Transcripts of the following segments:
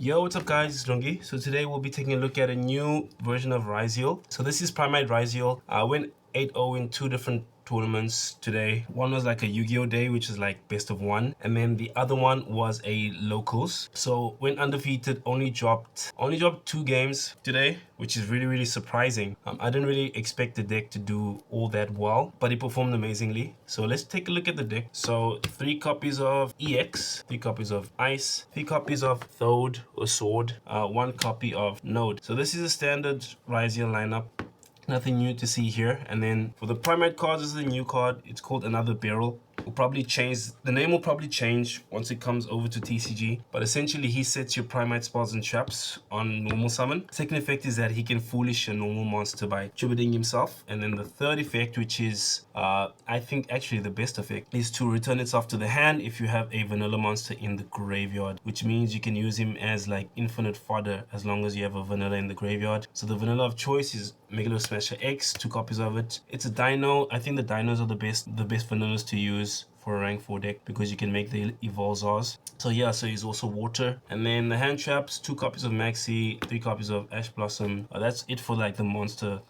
Yo, what's up guys, it's Lun-Gi. So today we'll be taking a look at a new version of Ryzeal. So this is Primite Ryzeal. I went 8-0 in two different tournaments today. One was like a Yu-Gi-Oh day, which is like best of one, and then the other one was a locals. So went undefeated, only dropped 2 games today, which is really surprising. I didn't really expect the deck to do all that well, but it performed amazingly. So let's take a look at the deck. So 3 copies of EX, 3 copies of Ice, 3 copies of Thode or Sword, 1 copy of Node. So this is a standard Ryzeal lineup. Nothing new to see here. And then for the Primite cards, this is a new card. It's called another Beryl. Will probably change, the name will probably change once it comes over to TCG, but essentially he sets your Primite spells and traps on normal summon. Second effect is that he can foolish a normal monster by tributing himself, and then the third effect, which is I think actually the best effect, is to return itself to the hand if you have a vanilla monster in the graveyard, which means you can use him as like infinite fodder as long as you have a vanilla in the graveyard. So the vanilla of choice is Megalosmasher X, 2 copies of it. It's a dino. I think the dinos are the best vanillas to use for a rank 4 deck because you can make the Evolzars. So yeah, so he's also water. And then the hand traps, 2 copies of Maxx, 3 copies of Ash Blossom. That's it for like the monster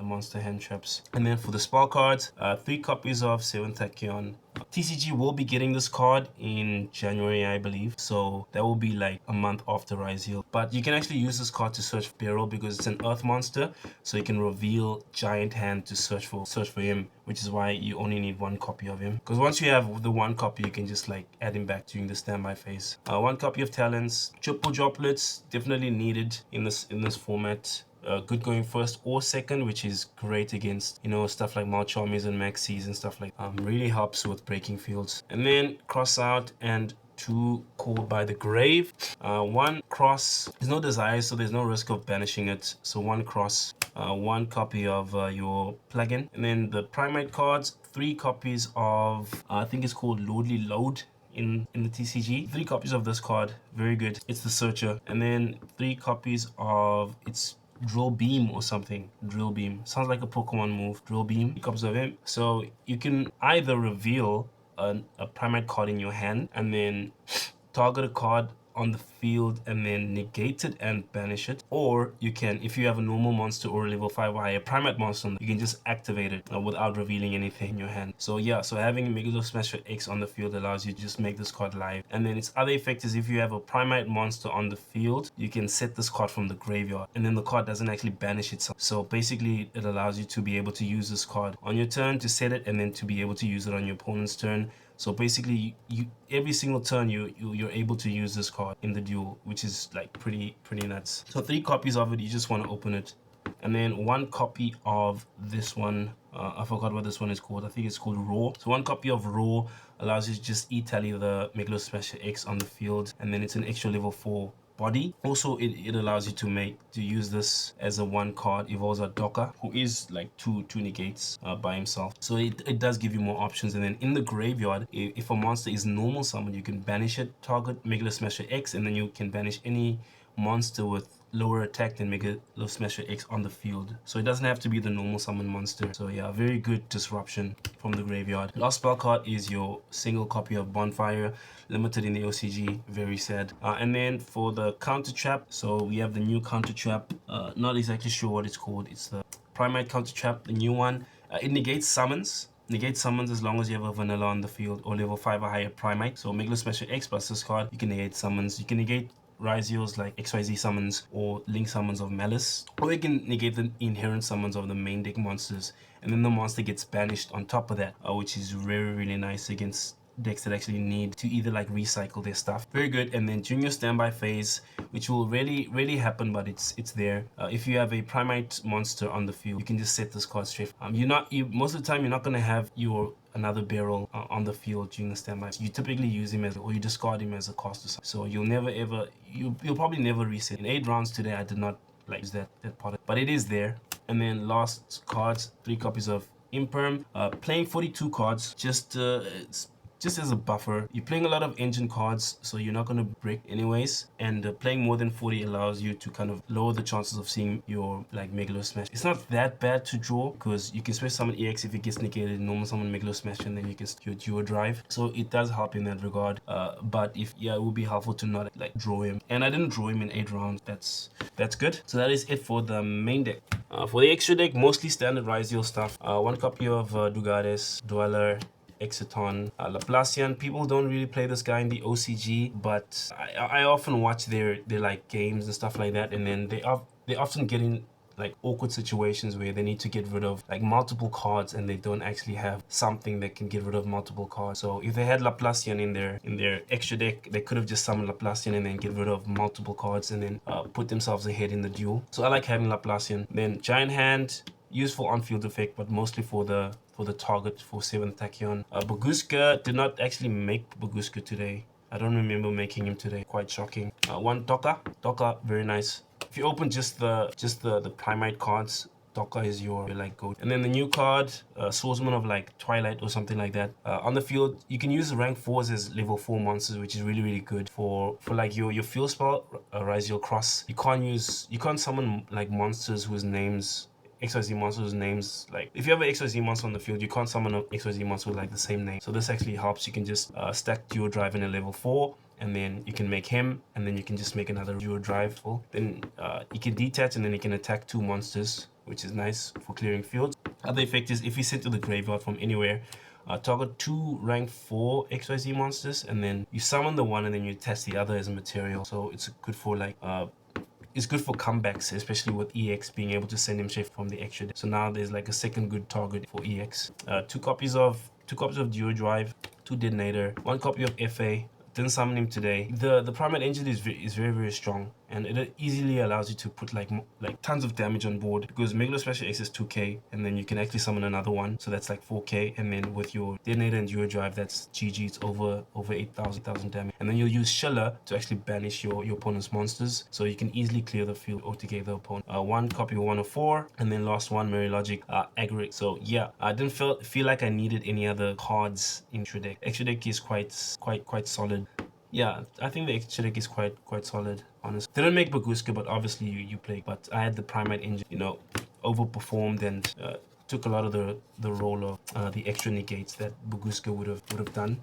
hand traps. And then for the spell cards, 3 copies of 7 Tachyon. TCG will be getting this card in January, I believe, so that will be like a month after Ryzeal. But you can actually use this card to search for Beryl because it's an earth monster, so you can reveal giant hand to search for him, which is why you only need 1 copy of him, because once you have the 1 copy you can just like add him back during the standby phase. 1 copy of talents, triple droplets, definitely needed in this format. Good going first or second, which is great against, you know, stuff like Malcharmies and Maxx's and stuff like really helps with breaking fields. And then Crossout and 2 Called by the Grave. 1 cross, there's no desire, so there's no risk of banishing it. So 1 cross, 1 copy of your plugin. And then the Primite cards, 3 copies of I think it's called Lode in the TCG. 3 copies of this card, very good. It's the Searcher. And then 3 copies of its Drillbeam or something. Drillbeam sounds like a Pokemon move. Drillbeam, 3 copies of him. So you can either reveal a Primite card in your hand and then target a card on the field and then negate it and banish it, or you can, if you have a normal monster or a level 5 or higher Primite monster, you can just activate it without revealing anything in your hand. So yeah, so having Megalosmasher X on the field allows you to just make this card live. And then its other effect is if you have a Primite monster on the field, you can set this card from the graveyard and then the card doesn't actually banish itself. So basically it allows you to be able to use this card on your turn to set it and then to be able to use it on your opponent's turn. So basically, every single turn you're able to use this card in the duel, which is like pretty nuts. So 3 copies of it, you just want to open it, and then 1 copy of this one. I forgot what this one is called. I think it's called Roar. So 1 copy of Roar allows you to just e-tally the Megalosmasher X on the field, and then it's an extra level 4 body. Also, it allows you to use this as a 1 card Evolzar Dolkka, who is like two negates by himself. So it does give you more options. And then in the graveyard, if a monster is normal summoned, you can banish it, target Megalosmasher X, and then you can banish any monster with lower attack than Megalosmasher X on the field. So it doesn't have to be the normal summon monster. So yeah, very good disruption from the graveyard. Last spell card is your single copy of Bonfire, limited in the OCG, very sad. And then for the counter trap, so we have the new counter trap. Not exactly sure what it's called. It's the Primite counter trap, the new one. It negates summons. Negate summons as long as you have a vanilla on the field or level 5 or higher Primite. So Megalosmasher X plus this card, you can negate summons. You can negate Ryzeal's like XYZ summons or link summons of Malice, or you can negate the inherent summons of the main deck monsters, and then the monster gets banished on top of that, which is really nice against decks that actually need to either like recycle their stuff. Very good. And then during your standby phase, which will really happen, but it's there, if you have a Primite monster on the field, you can just set this card straight. Most of the time you're not going to have your another Beryl on the field during the standby. You typically use him or you discard him as a cost or something. So you'll never ever, you'll probably never reset. In 8 rounds today I did not like use that part, but it is there. And then last cards, 3 copies of Imperm, playing 42 cards, just just as a buffer. You're playing a lot of engine cards, so you're not going to brick anyways, and playing more than 40 allows you to kind of lower the chances of seeing your like Megalosmasher. It's not that bad to draw because you can special summon EX if it gets negated, normal summon Megalosmasher, and then you can your Duodrive. So it does help in that regard. But if it would be helpful to not like draw him, and I didn't draw him in 8 rounds. That's good. So that is it for the main deck. For the extra deck, mostly standard Ryzeal stuff. One copy of Dugares, Dweller, Exciton, Laplacian. People don't really play this guy in the OCG, but I often watch their like games and stuff like that, and then they often get in like awkward situations where they need to get rid of like multiple cards and they don't actually have something that can get rid of multiple cards. So if they had Laplacian in their extra deck, they could have just summoned Laplacian and then get rid of multiple cards and then put themselves ahead in the duel. So I like having Laplacian. Then Giant Hand, useful on-field effect, but mostly for the target for 7th Tachyon. Bagooska, did not actually make Bagooska today. I don't remember making him today. Quite shocking. One Dolkka, very nice. If you open just the Primite cards, Dolkka is your like go. And then the new card, Swordsman of like Twilight or something like that. On the field, you can use rank 4s as level 4 monsters, which is really good for like your field spell, Ryzeal Cross. You can't summon like monsters whose names, XYZ monsters' names, like if you have an XYZ monster on the field, you can't summon an XYZ monster with like the same name. So this actually helps. You can just stack Duodrive in a level 4, and then you can make him, and then you can just make another Duodrive. Then you can detach, and then you can attack 2 monsters, which is nice for clearing fields. Other effect is if you sent to the graveyard from anywhere, target 2 rank 4 XYZ monsters, and then you summon the one, and then you test the other as a material. So it's good for like it's good for comebacks, especially with EX being able to send him shift from the extra deck. So now there's like a second good target for EX. 2 copies of Duodrive, 2 Deadnader, 1 copy of FA. Didn't summon him today. The Primite engine is very strong, and it easily allows you to put like tons of damage on board, because Megalosmasher X is 2k, and then you can actually summon another one, so that's like 4k, and then with your Deadnader and Duodrive, that's GG. It's over 8,000 damage, and then you'll use Schiller to actually banish your opponent's monsters, so you can easily clear the field altogether the opponent. 1 copy of 104, and then last one Mereologic Aggregator. So yeah, I didn't feel like I needed any other cards in extra deck. Extra deck is quite solid. Yeah, I think the extra deck is quite solid, honestly. Didn't make Bagooska, but obviously you play. But I had the Primite engine, overperformed and took a lot of the role of the extra negates that Bagooska would have done.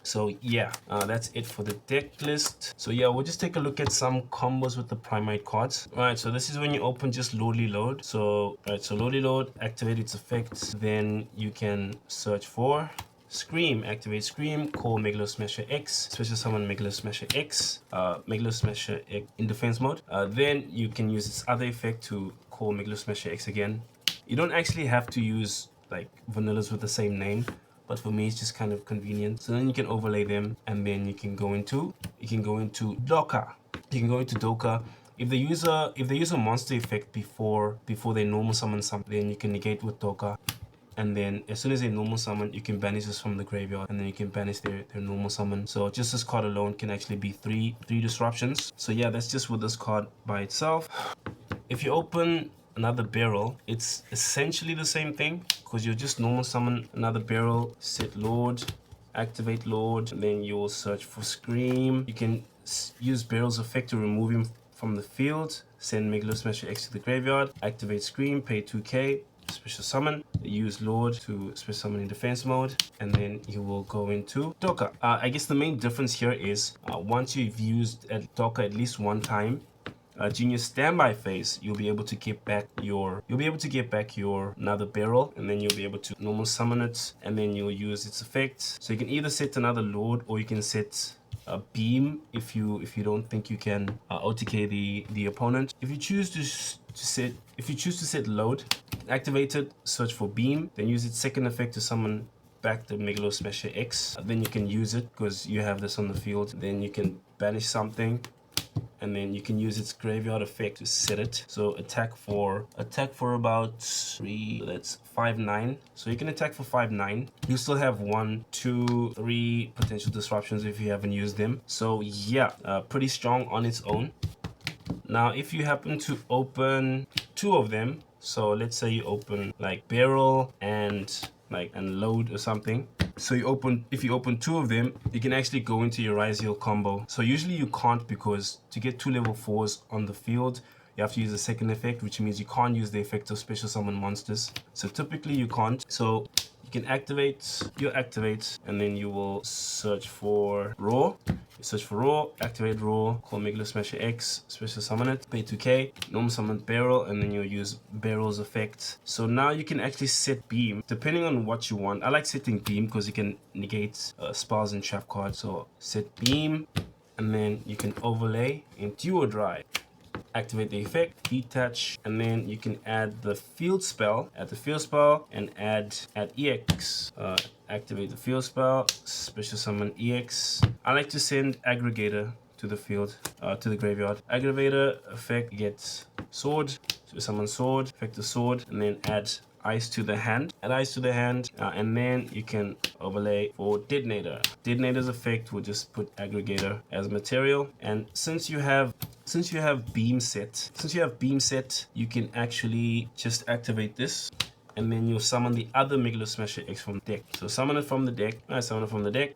So yeah, that's it for the deck list. So yeah, we'll just take a look at some combos with the Primite cards. Alright, so this is when you open just Lode. So Lode, activate its effects. Then you can search for Scream, activate Scream, call Megalosmasher X, special summon Megalosmasher X, Megalosmasher X in defense mode. Then you can use its other effect to call Megalosmasher X again. You don't actually have to use like vanillas with the same name, but for me it's just kind of convenient. So then you can overlay them, and then you can go into Dolkka. You can go into Dolkka. If they use a monster effect before they normal summon something, then you can negate with Dolkka. And then as soon as they normal summon, you can banish this from the graveyard, and then you can banish their normal summon. So just this card alone can actually be three disruptions. So yeah, that's just with this card by itself. If you open another Beryl, it's essentially the same thing, because you'll just normal summon another Beryl, set Lode, activate Lode, and then you'll search for Scream. You can use Beryl's effect to remove him from the field, send Megalosmasher X to the graveyard, activate Scream, pay 2k, special summon, use Lode to special summon in defense mode, and then you will go into Dolkka. I guess the main difference here is once you've used Dolkka at least one time during your standby phase, you'll be able to get back your another Beryl, and then you'll be able to normal summon it, and then you'll use its effect. So you can either set another Lode, or you can set a Beam if you don't think you can OTK the opponent. If you choose to set Lode, activate it, search for Beam, then use its second effect to summon back the Megalosmasher X. Then you can use it because you have this on the field. Then you can banish something, and then you can use its graveyard effect to set it. So attack for about 3, that's 5/9. So you can attack for 5/9. You still have 1, 2, 3 potential disruptions if you haven't used them. So yeah, pretty strong on its own. Now if you happen to open 2 of them, so let's say you open like Beryl and Lode or something, So if you open 2 of them, you can actually go into your Ryzeal combo. So usually you can't, because to get 2 level 4s on the field, you have to use a second effect, which means you can't use the effect of special summon monsters. So typically you can't. So you can activate and then you will search for Roar. You search for Roar, activate Roar, call Megalosmasher X, special summon it, pay 2k, normal summon Beryl, and then you'll use Beryl's effect. So now you can actually set Beam, depending on what you want. I like setting Beam because you can negate spells and trap cards. So set Beam, and then you can overlay in Duodrive. Activate the effect, detach, and then you can add the field spell, and add EX. Activate the field spell, special summon EX. I like to send Aggregator to the field, to the graveyard. Aggregator effect gets sword, so summon sword, effect the sword, and then add ice to the hand. Add ice to the hand, and then you can overlay for Deadnader. Deadnader's effect will just put Aggregator as material, and since you have beam set, you can actually just activate this, and then you'll summon the other Megalosmasher X from the deck. So summon it from the deck,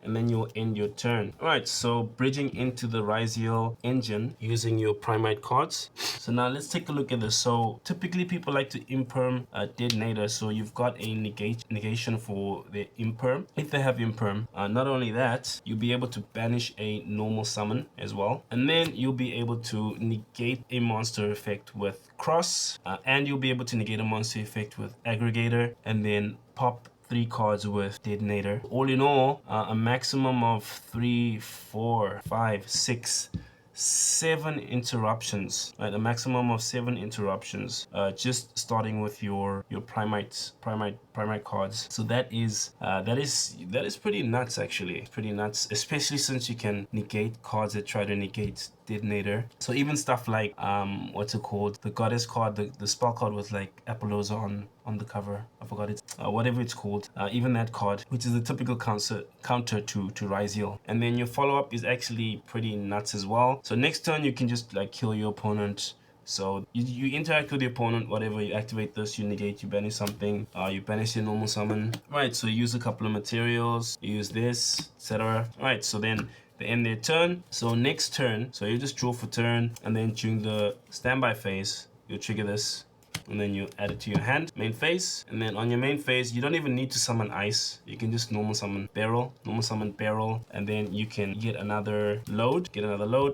and then you'll end your turn. Alright, so bridging into the Ryzeal engine using your Primite cards. So now let's take a look at this. So typically people like to imperm Deadnader, so you've got a negation for the imperm. If they have imperm, not only that, you'll be able to banish a normal summon as well, and then you'll be able to negate a monster effect with Cross, and you'll be able to negate a monster effect with Aggregator, and then pop 3 cards with Deadnader. All in all, a maximum of 3, 4, 5, 6, 7 interruptions, right? A maximum of 7 interruptions, just starting with your Primite cards. So that is pretty nuts, actually. It's pretty nuts, especially since you can negate cards that try to negate Deadnader. So even stuff like what's it called, the goddess card, the spell card with like Appaloosa on the cover, I forgot it, whatever it's called, even that card, which is the typical counter to Ryzeal. And then your follow-up is actually pretty nuts as well. So next turn you can just like kill your opponent. So you interact with the opponent, whatever, you activate this, you negate, you banish something, you banish your normal summon. Right, so you use a couple of materials, you use this, etc. Right, so then they end their turn. So next turn, so you just draw for turn, and then during the standby phase, you'll trigger this, and then you add it to your hand, main phase. And then on your main phase, you don't even need to summon ice. You can just normal summon Beryl, and then you can get another load,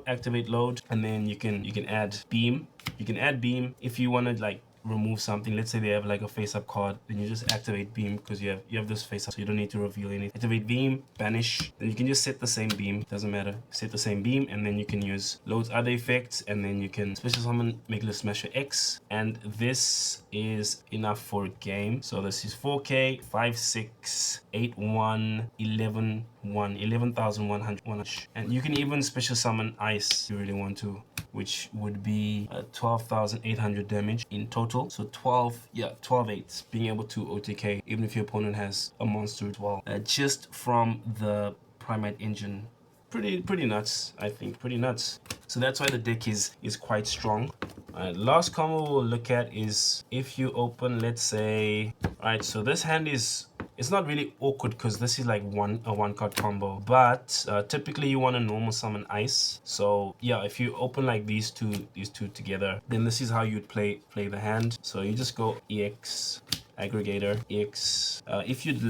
activate load, and then you can add beam. You can add beam if you want to like remove something. Let's say they have like a face-up card, then you just activate beam because you have this face-up, so you don't need to reveal anything. Activate beam, banish, then you can just set the same beam, doesn't matter, set the same beam, and then you can use Lode's other effects, and then you can special summon Megalosmasher X, and this is enough for a game. So this is 4k, 5, 6, 8, 1, 11, 11,100, and you can even special summon ice if you really want to, which would be 12,800 damage in total. So 12/8, being able to OTK even if your opponent has a monster as well, just from the Primite engine. Pretty nuts, I think, pretty nuts. So that's why the deck is quite strong. Last combo we'll look at is if you open, let's say, alright, so this hand is, it's not really awkward because this is like a one card combo, but typically you want to normal summon ice. So yeah, if you open like these two together, then this is how you'd play the hand. So you just go EX, Aggregator, EX. If you'd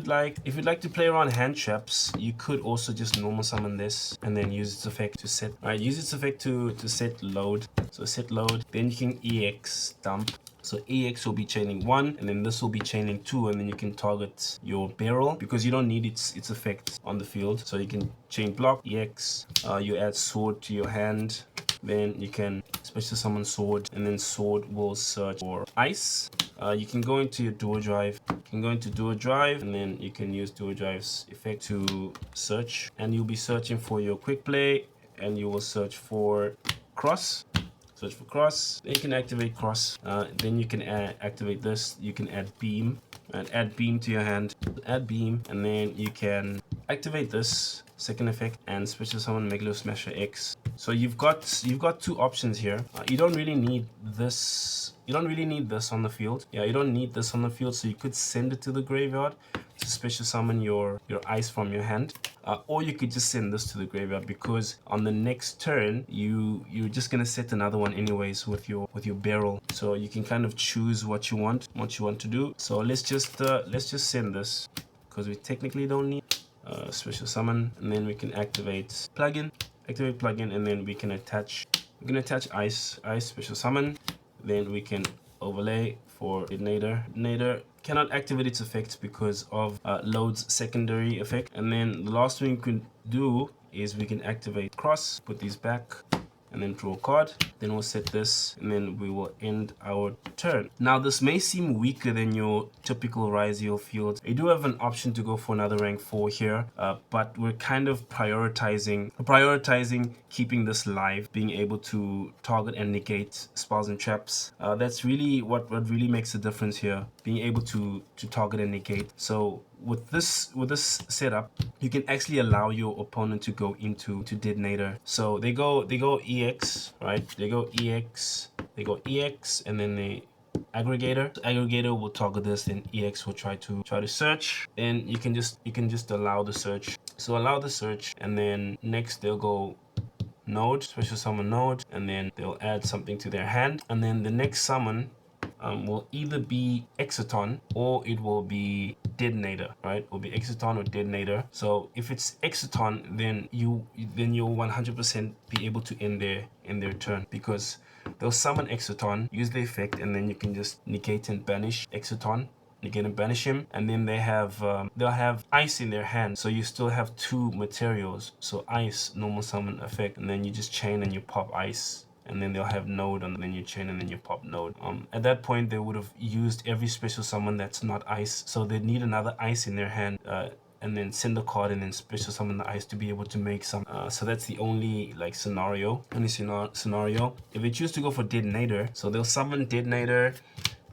like to play around hand traps, you could also just normal summon this and then use its effect to set. Alright, use its effect to set load. So set load, then you can EX dump. So EX will be chaining 1, and then this will be chaining 2, and then you can target your Beryl because you don't need its effect on the field. So you can chain block, EX, you add sword to your hand, then you can special summon sword, and then sword will search for ice. You can go into your Duodrive. And then you can use Duodrive's effect to search, and you'll be searching for your quick play, and you will search for Cross. Search for Cross, then you can activate Cross, then you can activate this, you can add beam, and add beam to your hand, add beam, and then you can activate this second effect and special summon Megalosmasher X. So you've got two options here. You don't really need this. You don't really need this on the field. Yeah, you don't need this on the field. So you could send it to the graveyard to special summon your ice from your hand, or you could just send this to the graveyard, because on the next turn you're just gonna set another one anyways with your Beryl. So you can kind of choose what you want to do. So let's just send this, because we technically don't need special summon, and then we can activate plugin, and then we can attach ice special summon, then we can overlay for Deadnader. Cannot activate its effects because of Lode's secondary effect. And then the last thing we can do is we can activate Cross, put these back, and then draw a card. Then we'll set this, and then we will end our turn. Now this may seem weaker than your typical Ryzeal field. You do have an option to go for another rank 4 here, but we're kind of prioritizing keeping this live, being able to target and negate spells and traps. That's really what really makes a difference here, being able to target and negate. So with this setup, you can actually allow your opponent to go into Deadnader. So they go EX, right? They go EX, and then they aggregator. So aggregator will toggle this, then EX will try to search. Then you can just allow the search. So allow the search, and then next they'll go node, special summon node, and then they'll add something to their hand, and then the next summon will either be Exciton or it will be Deadnader, right? It will be Exciton or Deadnader. So if it's Exciton, then you'll 100% be able to end their turn, because they'll summon Exciton, use the effect, and then you can just negate and banish Exciton. Negate and banish him, and then they'll have ice in their hand, so you still have 2 materials. So ice, normal summon effect, and then you just chain and you pop ice, and then they'll have node, and then you chain and then you pop node. At that point they would have used every special summon that's not ice, so they need another ice in their hand, and then send a card and then special summon the ice to be able to make some. So that's the only scenario. If they choose to go for Deadnader, so they'll summon Deadnader,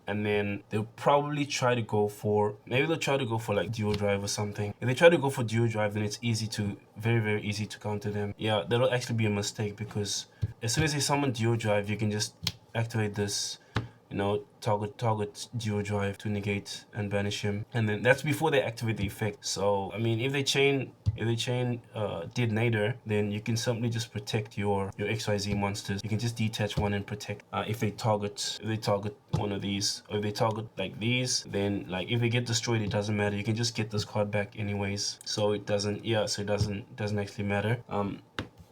and then they'll probably try to go for, maybe they'll try to go for like Duodrive or something. If they try to go for Duodrive, then it's very easy to counter them. Yeah, that'll actually be a mistake, because as soon as they summon Duodrive, you can just activate this, you know, target Duodrive to negate and banish him, and then that's before they activate the effect. So I mean, if they chain Deadnader, then you can simply just protect your XYZ monsters. You can just detach one and protect. If they target one of these, or if they target like these, then like if they get destroyed, it doesn't matter. You can just get this card back anyways. So it doesn't actually matter.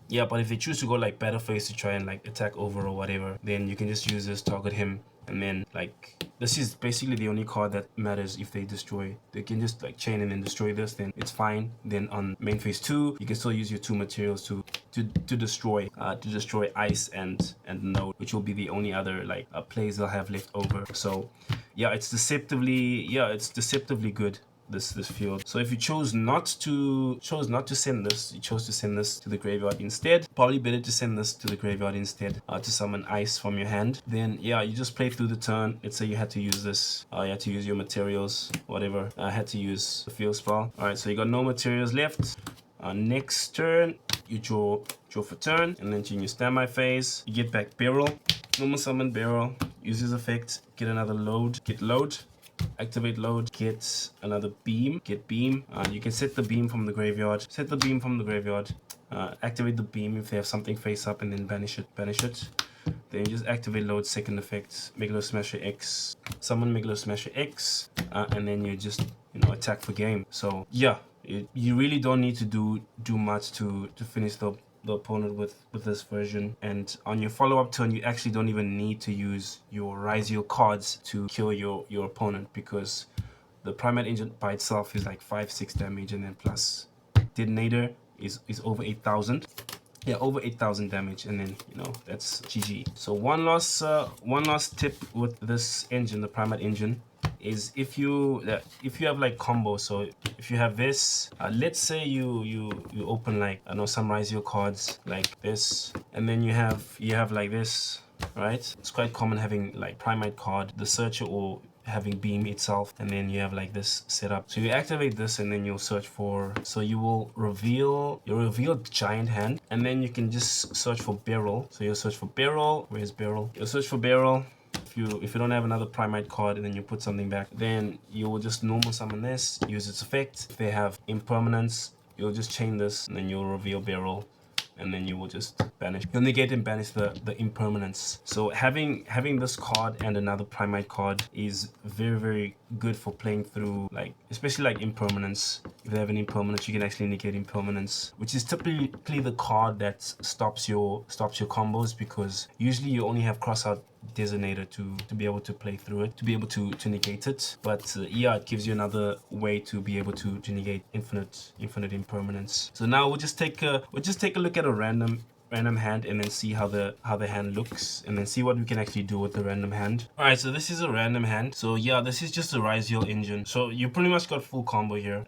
Yeah, but if they choose to go like battle phase to try and like attack over or whatever, then you can just use this, target him, and then like this is basically the only card that matters. If they destroy, they can just like chain and then destroy this, then it's fine. Then on main phase 2, you can still use your 2 materials to destroy ice and node, which will be the only other like plays they'll have left over. So yeah, it's deceptively good, this field. So if you chose not to send this, you chose to send this to the graveyard instead, probably better to send this to the graveyard instead, to summon ice from your hand. Then yeah, you just play through the turn. Let's say you had to use this, you had to use your materials, whatever. I had to use the field spell. All right, so you got no materials left. Next turn, you draw for turn, and then during your standby phase, you get back Beryl, normal summon Beryl, use his effect, get another Lode, get Lode, activate Lode, get another beam, get beam. You can set the beam from the graveyard, activate the beam if they have something face up, and then banish it. Then you just activate Lode's second effect, Megalosmasher X, summon Megalosmasher X, and then you just, you know, attack for game. So yeah, you really don't need to do much to finish the opponent with this version. And on your follow-up turn, you actually don't even need to use your Ryzeal cards to kill your opponent, because the Primite engine by itself is like 5-6 damage, and then plus Deadnader is over 8,000. Yeah, over 8,000 damage, and then, you know, that's GG. So one last tip with this engine, the Primite engine, is if you have like combo. So if you have this, let's say you open like, I know, some Ryzeal cards like this, and then you have like this, right? It's quite common having like Primite card, the searcher, or having beam itself, and then you have like this setup. So you activate this and then you'll search for, so you'll reveal giant hand, and then you can just search for Beryl. So you'll search for Beryl. Where's Beryl? You'll search for Beryl. If you don't have another Primite card and then you put something back, then you will just normal summon this, use its effect. If they have Impermanence, you'll just chain this and then you'll reveal Beryl, and then you will just banish. You'll negate and banish the Impermanence. So having this card and another Primite card is very, very good for playing through, like, especially like Impermanence. If they have an Impermanence, you can actually negate Impermanence, which is typically the card that stops your combos, because usually you only have Crossout Designator to be able to play through it, to be able to negate it. But yeah, it gives you another way to be able to negate infinite Impermanence. So now we'll just take a look at a random hand and then see how the hand looks, and then see what we can actually do with the random hand. All right, so this is a random hand. So yeah, this is just a Ryzeal engine. So you pretty much got full combo here.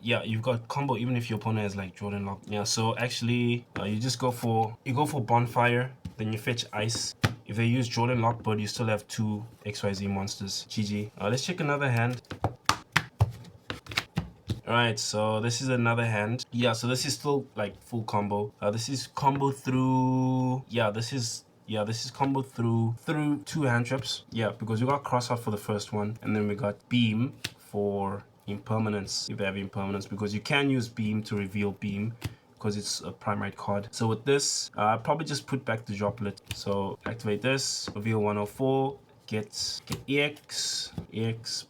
Yeah, you've got combo even if your opponent has like Jordan Lock. Yeah, so actually you just go for Bonfire, then you fetch Ice. If they use Jordan Lockbird, you still have 2 XYZ monsters. GG. Let's check another hand. Alright, so this is another hand. Yeah, so this is still like full combo. This is combo through... Yeah, this is combo through 2 hand traps. Yeah, because we got Crossout for the first one, and then we got Beam for Impermanence, if they have Impermanence, because you can use Beam to reveal Beam, because it's a Primite card. So with this, I'll probably just put back the Droplet. So activate this, reveal 104, get EX,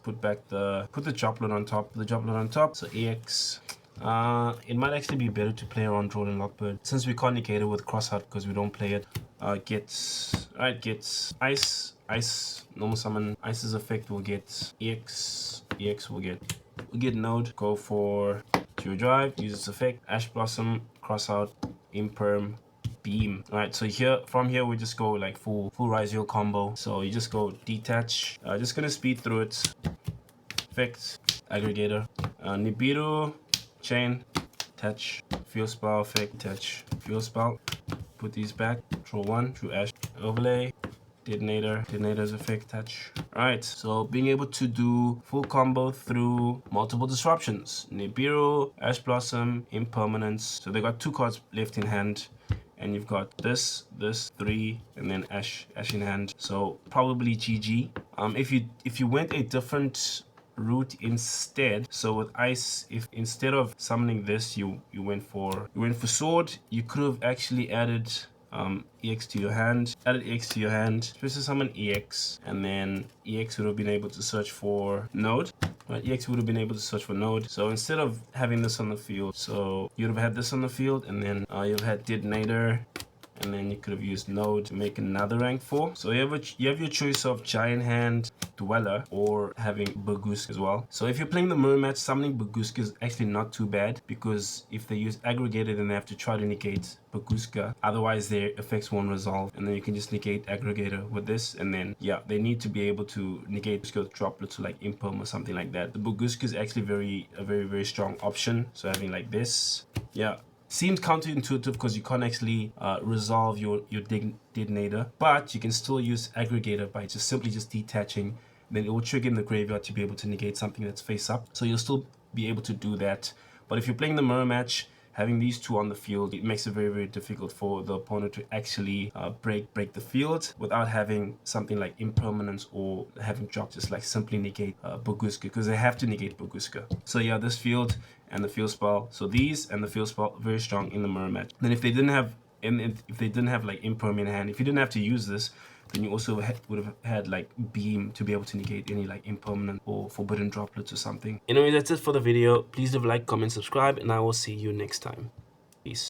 put the Droplet on top, so EX. It might actually be better to play around Jordan Lockbird, since we can't negate it with Crossout because we don't play it. Get Ice, normal summon, Ice's effect will get EX will get Node, go for Duodrive, use its effect, Ash Blossom, Crossout, Imperm, Beam. Alright, so from here we just go like full Ryzeal combo. So you just go detach, just gonna speed through it, effect, aggregator, Nibiru, chain, touch, fuel spell, effect, touch, fuel spell, put these back, draw 1, draw Ash, overlay, Deadnader's effect, touch. Alright, so being able to do full combo through multiple disruptions. Nibiru, Ash Blossom, Impermanence. So they got 2 cards left in hand. And you've got this 3, and then Ash in hand. So probably GG. If you went a different route instead, so with Ice, if instead of summoning this you went for Sword, you could have actually added EX to your hand, special summon EX, and then EX would have been able to search for Node. Right, EX would have been able to search for Node. So instead of having this on the field, so you'd have had this on the field, and then you've had Deadnader, and then you could have used Node to make another rank 4. So you have your choice of Giant Hand, Dweller, or having Bagooska as well. So if you're playing the mirror match, summoning Bagooska is actually not too bad, because if they use Aggregator, then they have to try to negate Bagooska. Otherwise, their effects won't resolve, and then you can just negate Aggregator with this, and then yeah, they need to be able to negate with Droplet to like Imperm or something like that. The Bagooska is actually a very strong option. So having like this, yeah. Seems counterintuitive because you can't actually resolve your Deadnader, but you can still use Aggregator by simply detaching. Then it will trigger in the graveyard to be able to negate something that's face up. So you'll still be able to do that. But if you're playing the mirror match, having these 2 on the field, it makes it very difficult for the opponent to actually break the field without having something like Impermanence, or having Drop just like simply negate Bagooska, because they have to negate Bagooska. So yeah, this field and the field spell, so these and the field spell very strong in the mirror match. Then if they didn't have like Imperm in hand, if you didn't have to use this, then you also would have had like Beam to be able to negate any like Impermanent or Forbidden Droplets or something. Anyway, that's it for the video. Please leave a like, comment, subscribe, and I will see you next time. Peace.